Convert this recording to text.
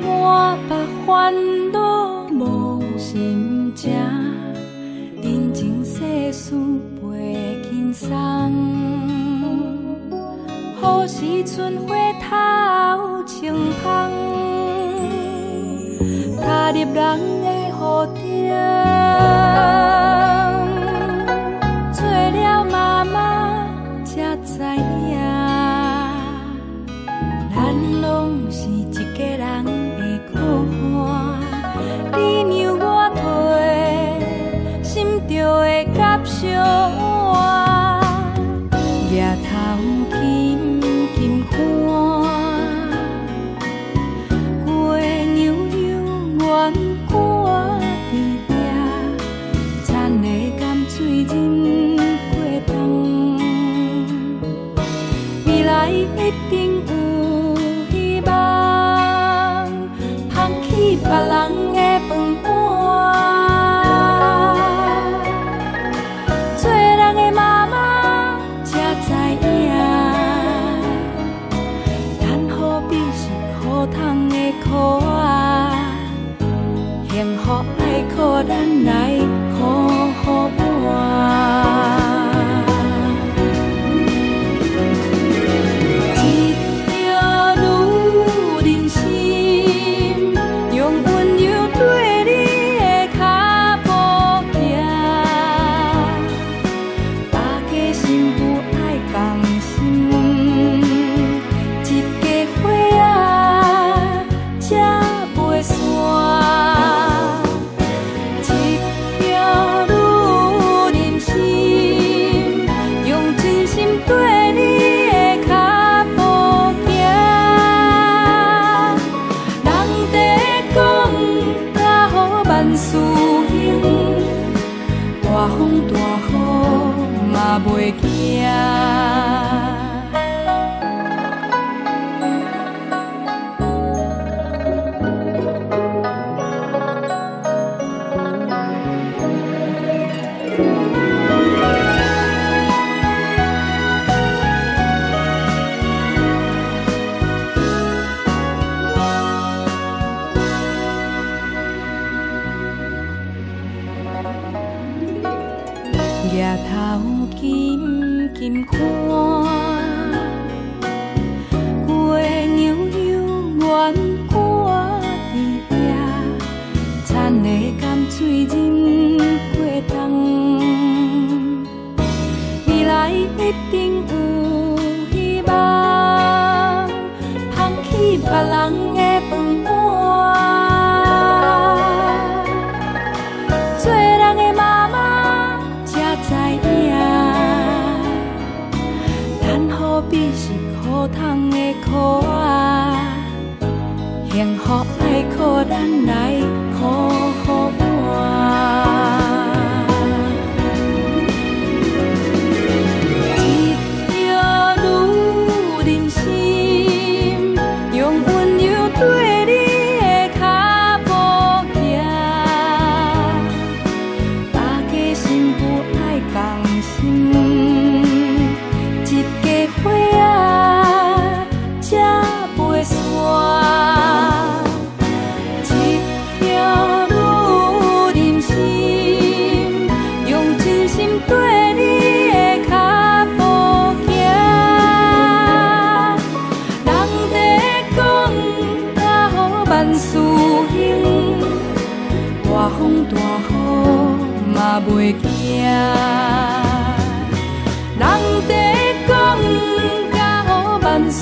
满腹烦恼无心情，人情世事袂轻松。何时春花透清芳？踏入人的雨中，做了妈妈才知影，咱拢是一家人的苦汗。你让我替心着会甲伤换，额头轻轻看，月柔柔远看伫遐，田的甘水饮过冬，未来一定有希望，放弃别人的饭碗。做人的妈妈才知影，咱何必是苦痛的苦仔，幸福爱靠咱来好好换。一条路人心，用温柔对你的脚步行。大家幸福爱同心，一家伙仔才袂散。一条路人心，用真心对你的脚步行。人在讲，甲好万事兴，大风大雨嘛袂惊。额头轻轻看，月柔柔远看伫遐，田的甘水饮过冬，未来一定有希望，放弃别人的饭碗。做人的妈妈才知影，咱何必是苦痛的苦仔，幸福爱靠咱来好好换。一条路人心，用温柔对你的脚步行。大家幸福爱同心，一家伙仔才袂散。一条路人心，用真心对你的脚步行。人在讲，甲好万事兴，大风大雨嘛袂惊。人在讲，甲好万事